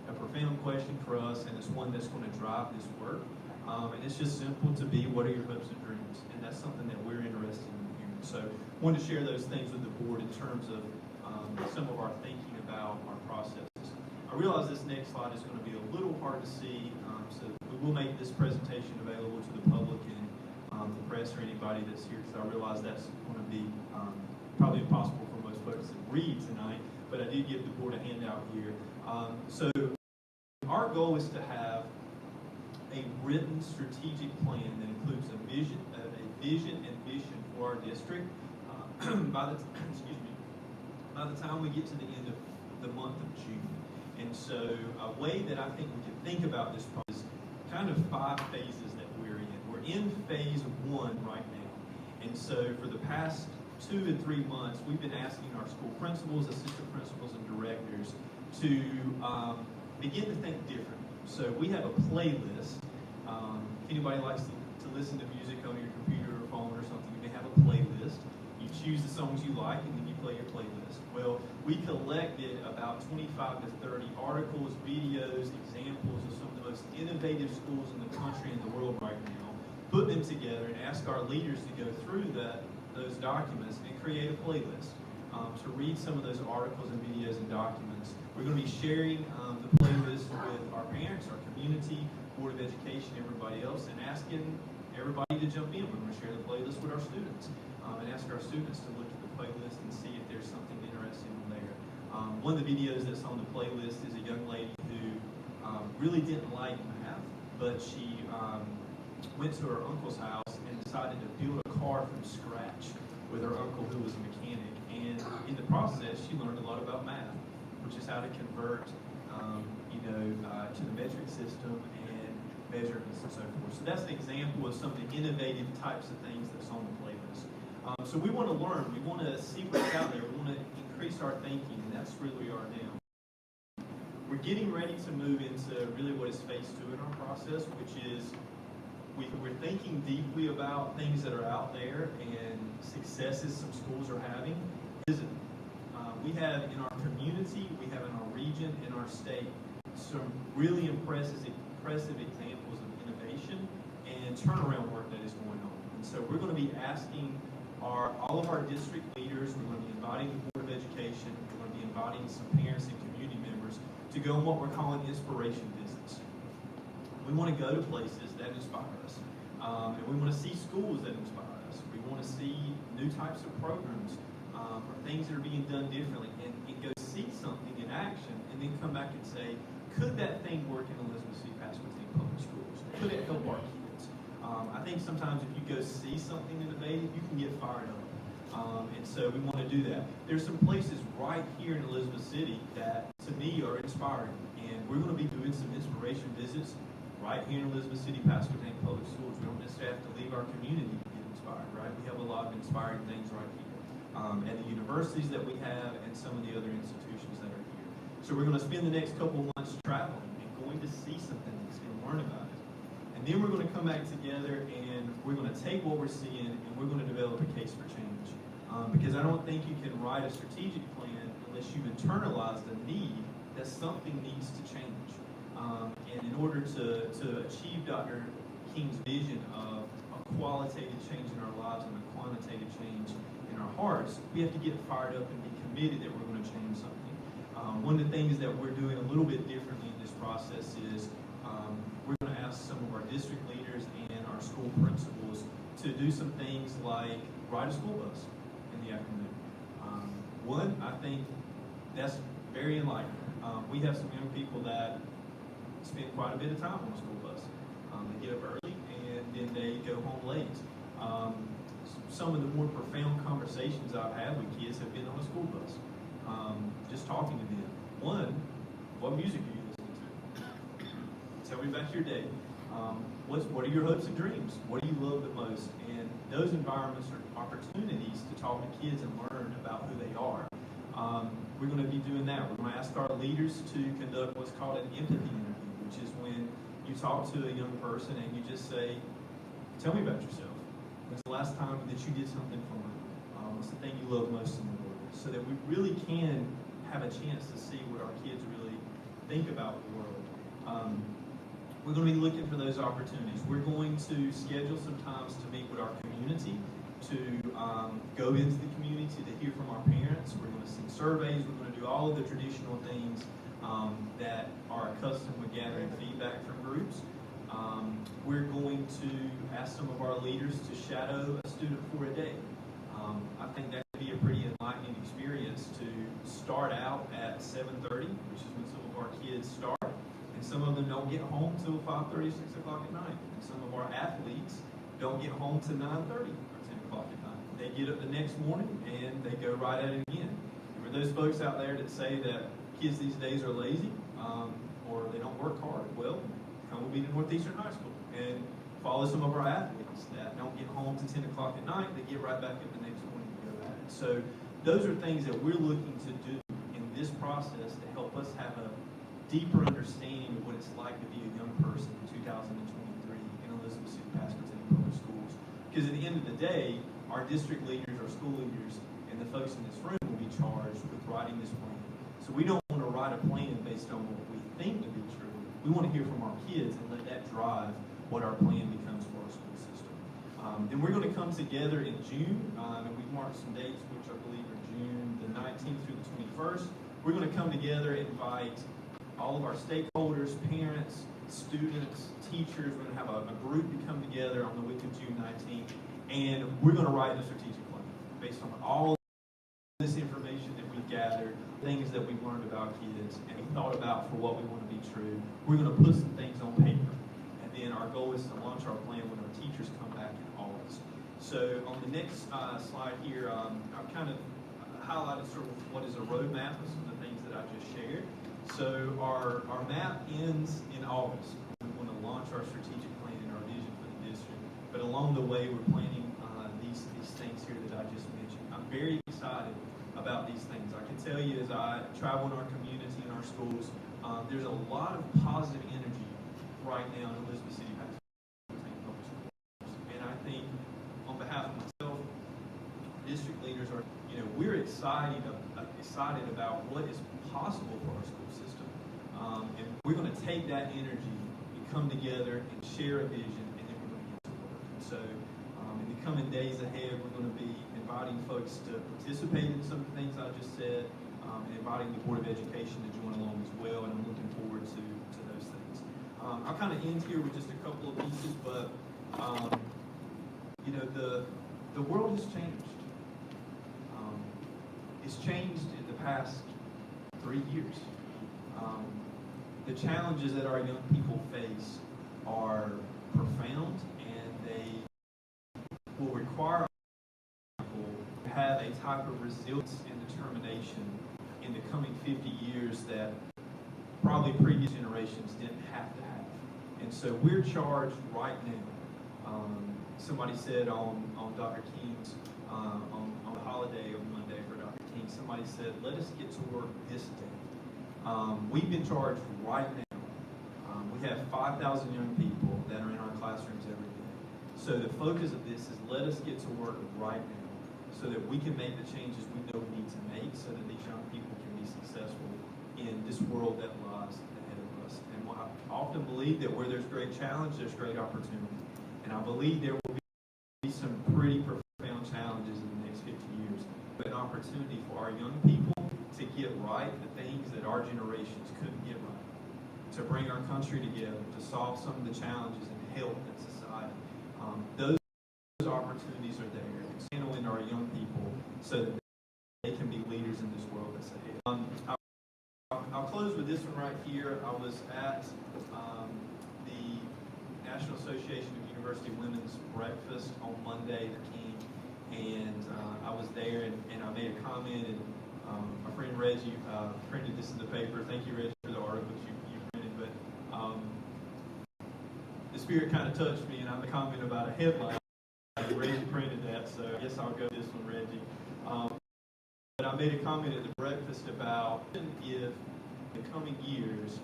[SPEAKER 1] a profound question for us, and it's one that's going to drive this work. And it's just simple to be, what are your hopes and dreams? And that's something that we're interested in hearing. So I wanted to share those things with the board in terms of some of our thinking about our processes. I realize this next slide is going to be a little hard to see, so we will make this presentation available to the public and the press or anybody that's here, because I realize that's going to be probably impossible for most folks to read tonight, but I did give the board a handout here. So our goal is to have a written strategic plan that includes a vision and mission for our district by the time we get to the end of the month of June. And so a way that I think we can think about this is kind of 5 phases that we're in. We're in phase 1 right now. And so for the past 2 to 3 months, we've been asking our school principals, assistant principals, and directors to begin to think differently. So we have a playlist. If anybody likes to listen to music on your computer or phone or something, you may have a playlist. You choose the songs you like, and then you play your playlist. Well, we collected about 25 to 30 articles, videos, examples of some of the most innovative schools in the country and the world right now, put them together, and ask our leaders to go through those documents and create a playlist to read some of those articles and videos and documents. We're going to be sharing the playlist with our parents, our community, Board of Education, everybody else, and asking everybody to jump in. We're going to share the playlist with our students and ask our students to look at the playlist and see if there's something interesting on there. One of the videos that's on the playlist is a young lady who really didn't like math, but she went to her uncle's house and decided to build a car from scratch with her uncle, who was a mechanic. And in the process, she learned a lot about math, which is how to convert to the metric system and measurements and so forth. So that's an example of some of the innovative types of things that's on the playlist. So we want to learn. We want to see what's out there. We want to increase our thinking, and that's where we are now. We're getting ready to move into really what is phase 2 in our process, which is we're thinking deeply about things that are out there and successes some schools are having. We have in our community, we have in our region, in our state, some really impressive examples of innovation and turnaround work that is going on. And so we're going to be asking all of our district leaders, we're going to be inviting the Board of Education, we're going to be inviting some parents and community members to go on what we're calling inspiration visits. We want to go to places that inspire us. And we want to see schools that inspire us. We want to see new types of programs or things that are being done differently, and go see something in action and then come back and say, could that thing work in Elizabeth City Pasquotank Public Schools? Could it help our kids? I think sometimes if you go see something innovative, you can get fired up. And so we want to do that. There's some places right here in Elizabeth City that, to me, are inspiring. And we're going to be doing some inspiration visits right here in Elizabeth City Pasquotank Public Schools. We don't necessarily have to leave our community to get inspired, right? We have a lot of inspiring things right here at the universities that we have and some of the other institutions that are here. So we're going to spend the next couple of months traveling and going to see some things and learn about it. And then we're going to come back together and we're going to take what we're seeing and we're going to develop a case for change. Because I don't think you can write a strategic plan unless you've internalized the need that something needs to change. And in order to achieve Dr. King's vision of a qualitative change in our lives and a quantitative change in our hearts, we have to get fired up and be committed that we're going to change something. One of the things that we're doing a little bit differently in this process is we're going to ask some of our district leaders and our school principals to do some things like ride a school bus in the afternoon. One, I think that's very enlightening. We have some young people that spend quite a bit of time on a school bus. They get up early and then they go home late. Some of the more profound conversations I've had with kids have been on a school bus, just talking to them. One, what music are you listening to? Tell me about your day. What are your hopes and dreams? What do you love the most? And those environments are opportunities to talk to kids and learn about who they are. We're going to be doing that. We're going to ask our leaders to conduct what's called an empathy interview, which is when you talk to a young person and you just say, tell me about yourself. When's the last time that you did something for me? What's the thing you love most in the world? So that we really can have a chance to see what our kids really think about the world. We're going to be looking for those opportunities. We're going to schedule some times to meet with our community, to go into the community, to hear from our parents. We're going to send surveys. We're going to do all of the traditional things that are accustomed with gathering feedback from groups. We're going to ask some of our leaders to shadow a student for a day. I think that could be a pretty enlightening experience to start out at 7:30, which is when some of our kids start. And some of them don't get home till 5:30, 6 o'clock at night. And some of our athletes don't get home till 9:30 or 10 o'clock at night. They get up the next morning and they go right at it again. For those folks out there that say that kids these days are lazy or they don't work hard, well, come with me to Northeastern High School and follow some of our athletes that don't get home till 10 o'clock at night. They get right back up the next morning and go at it. So those are things that we're looking to do in this process to help us have a deeper understanding of what it's like to be a young person in 2023 in Elizabeth City Pasquotank Public Schools. Because at the end of the day, our district leaders, our school leaders, and the folks in this room will be charged with writing this plan. So we don't want to write a plan based on what we think to be true. We want to hear from our kids and let that drive what our plan becomes for our school system. Then we're going to come together in June, and we've marked some dates, which I believe are June the 19th through the 21st. We're going to come together and invite all of our stakeholders, parents, students, teachers. We're going to have a group to come together on the week of June 19th, and we're going to write a strategic plan based on all this information that we've gathered, things that we've learned about kids, and thought about for what we want to be true. We're going to put some things on paper, and then our goal is to launch our plan when our teachers come back in August. So on the next slide here, I've kind of highlighted sort of what is a roadmap of some of the things that I just shared. So our map ends in August. We want to launch our strategic plan and our vision for the district. But along the way, we're planning these things here that I just mentioned. I'm very excited about these things. I can tell you as I travel in our community and our schools, there's a lot of positive energy right now in Elizabeth City Pasquotank Public Schools. And I think on behalf of myself, district leaders are, we're excited about what is possible for our school system. And we're going to take that energy and come together and share a vision, and then we're going to get to work. And so in the coming days ahead, we're going to be inviting folks to participate in some of the things I just said, and inviting the Board of Education to join along as well, and I'm looking forward to those things. I'll kind of end here with just a couple of pieces, but You know, the world has changed. It's changed in the past 3 years. The challenges that our young people face are profound, and they will require people to have a type of resilience and determination in the coming 50 years that probably previous generations didn't have to have. And so we're charged right now. Somebody said on Dr. King's, on the holiday of Monday for Dr. King, somebody said, let us get to work this day. We've been charged right now. We have 5,000 young people that are in our classrooms every day. So the focus of this is let us get to work right now so that we can make the changes we know we need to make so that these young people can be successful in this world that lies ahead of us. And I often believe that where there's great challenge, there's great opportunity. And I believe there will be some pretty profound challenges in the next 50 years. But an opportunity for our young people to get right the things that our generations couldn't get right, to bring our country together, to solve some of the challenges in health and society. Those opportunities are there. Channel into our young people so that they can be leaders in this world that's ahead. I'll close with this one right here. I was at the National Association of University Women's Breakfast on Monday, and I was there and I made a comment, and my friend Reggie printed this in the paper. Thank you, Reggie, for the articles you printed, but the Spirit kind of touched me, and I'm a comment about a headline. Reggie printed that, so I guess I'll go this one, Reggie. But I made a comment at the breakfast about if in the coming years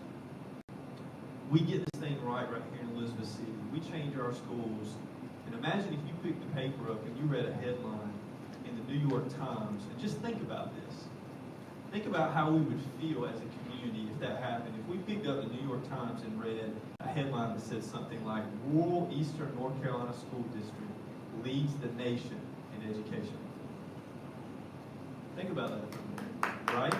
[SPEAKER 1] we get this thing right here in Elizabeth City, we change our schools, and imagine if you picked the paper up and you read a headline in the New York Times, and just think about this. Think about how we would feel as a community if that happened. If we picked up the New York Times and read a headline that said something like, Rural Eastern North Carolina School District leads the nation in education. Think about that for a minute, right?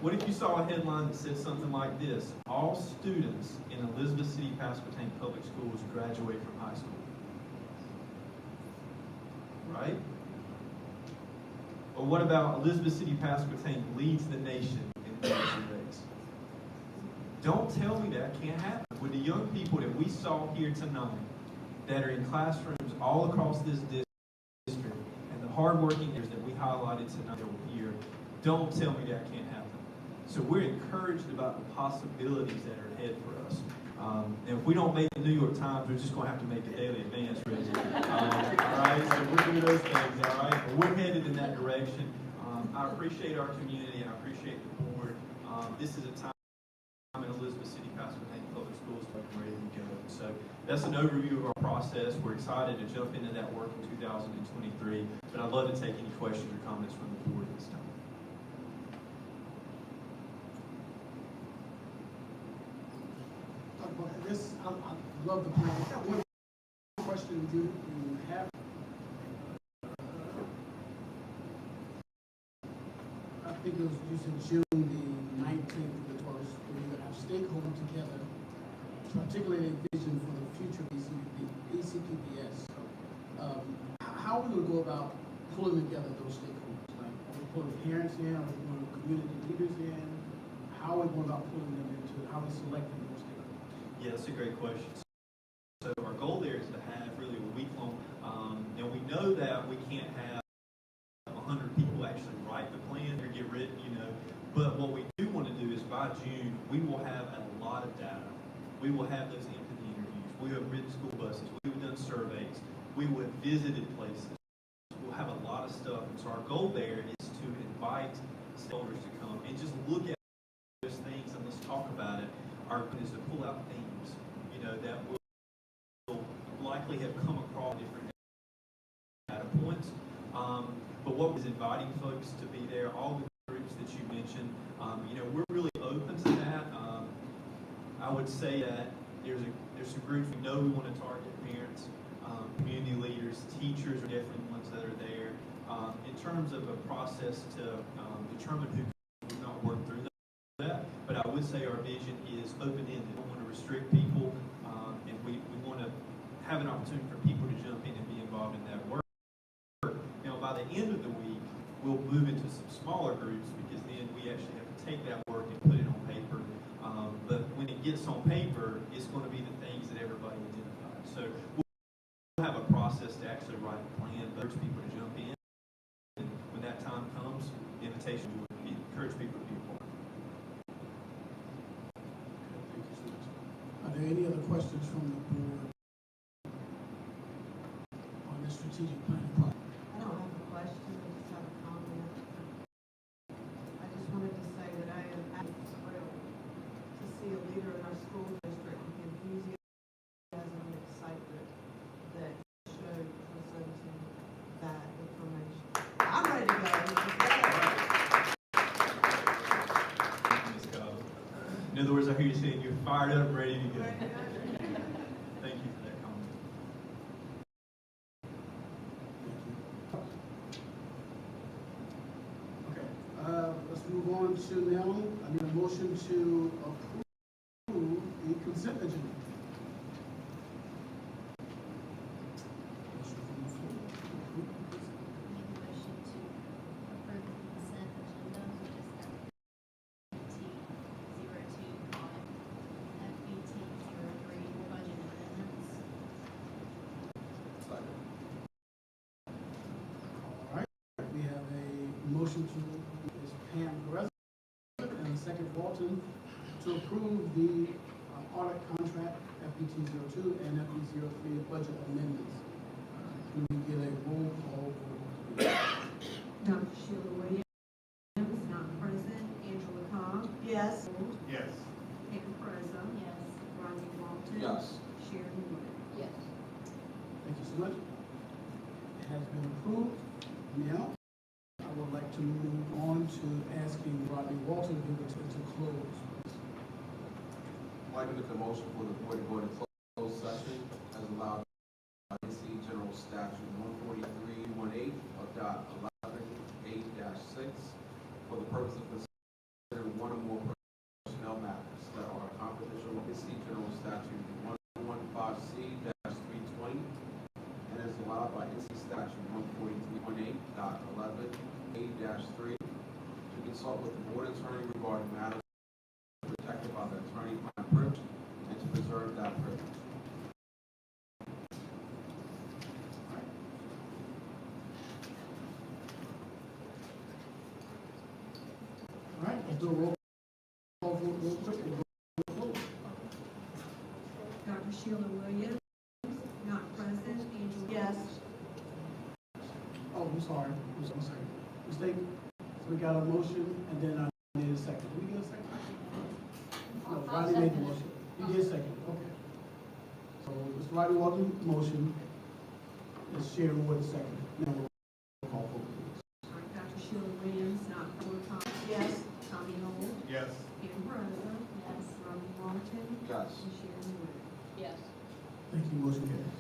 [SPEAKER 1] What if you saw a headline that said something like this? All students in Elizabeth City Pasquotank Public Schools graduate from high school. Right? Or what about Elizabeth City Pasquotank leads the nation in literacy rates? Don't tell me that can't happen. With the young people that we saw here tonight that are in classrooms all across this district and the hardworking leaders that we highlighted tonight over here, don't tell me that can't happen. So we're encouraged about the possibilities that are ahead for us. And if we don't make the New York Times, we're just going to have to make the Daily Advance, Reggie. All right, so we're doing those things, all right? But we're headed in that direction. I appreciate our community. I appreciate the board. This is a time in Elizabeth City Pasquotank Public Schools ready to go. So that's an overview of our process. We're excited to jump into that work in 2023. But I'd love to take any questions or comments from the board at this time.
[SPEAKER 13] I love the plan. I got one question. Do you have? I think it was you said June the 19th to the 12th, where you have stakeholders together to articulate a vision for the future of ECPPS. How are we going to go about pulling together those stakeholders? Like, are we pulling parents in? Are we pulling community leaders in? How are we going about pulling them into it? How are we selecting those stakeholders?
[SPEAKER 1] Yeah, that's a great question. So our goal there is to have really a week-long, and we know that we can't have 100 people actually write the plan or get written, but what we do want to do is by June, we will have a lot of data. We will have those empathy interviews. We have written school buses. We have done surveys. We will have visited places. We'll have a lot of stuff. And so our goal there is to invite stakeholders to come and just look at those things and let's talk about it. Our goal is to pull out themes, that will likely have come across different data points. But what was inviting folks to be there, all the groups that you mentioned, we're really open to that. I would say that there's some groups we know we want to target: parents, community leaders, teachers are definitely ones that are there. In terms of a process to determine who, we've not worked through that, but I would say our vision vision is open-ended. We don't want to restrict people, and we want to have an opportunity for people to jump in and be involved in that work. Now, by the end of the week, we'll move into some smaller groups because then we actually have to take that work and put it on paper. But when it gets on paper, it's going to be the things that everybody identifies. So we'll have a process to actually write a plan, urge people to jump in. And when that time comes, the invitation will encourage people to be a part.
[SPEAKER 13] Thank you so much. Are there any other questions from the board on the strategic planning process?
[SPEAKER 16] I don't have a question, I just have a comment. I just wanted to say that I am absolutely thrilled to see a leader in our school district with the enthusiasm and excitement that showed presenting that information. I'm ready to go.
[SPEAKER 1] In other words, I hear you saying you're fired up, ready to go. Thank you for that comment.
[SPEAKER 13] Okay, let's move on to now, I need a motion to approve the consent agenda. Motion from the floor.
[SPEAKER 15] Motion to approve the consent agenda, which is FBT 02 audit, FBT 03 budget amendments.
[SPEAKER 13] All right, we have a motion to, is Pam Perez, and a second Walton, to approve the audit contract FBT 02 and FBT 03 budget amendments. Can we get a roll call vote, please?
[SPEAKER 16] Dr. Sheila Williams, not present. Angela Cobb. Yes.
[SPEAKER 6] Yes.
[SPEAKER 16] Pam Perez.
[SPEAKER 15] Yes.
[SPEAKER 16] Rodney Walton.
[SPEAKER 6] Yes.
[SPEAKER 16] Sharon Wood.
[SPEAKER 15] Yes.
[SPEAKER 13] Thank you so much. It has been approved. Now, I would like to move on to asking Rodney Walton to close.
[SPEAKER 18] I'd like to make a motion for the board to go into closed session as allowed by NC General Statute 14318 of .11(8)(6) for the purpose of considering one or more personnel matters that are confidential with NC General Statute 115C-320 and as allowed by NC Statute 14318.11(8)(3) to consult with the board attorney regarding matters protected by the attorney-client privilege and to preserve that privilege.
[SPEAKER 13] All right, let's do a roll call vote real quick. And go.
[SPEAKER 16] Dr. Sheila Williams, not present. Angela. Yes.
[SPEAKER 13] Oh, I'm sorry. I'm sorry. Mistake. So we got a motion, and then I need a second. Did we get a second? No, Rodney made the motion. You did second. Okay. So Mr. Rodney Walton motion. Ms. Sharon Wood second. Now we'll call vote, please.
[SPEAKER 16] All right, Dr. Sheila Williams, not present. Yes. Tommy Knoll.
[SPEAKER 6] Yes.
[SPEAKER 16] Pam Perez. Yes. Rodney Walton.
[SPEAKER 18] Yes.
[SPEAKER 16] And Sharon Wood.
[SPEAKER 17] Yes.
[SPEAKER 13] Thank you. Motion carries.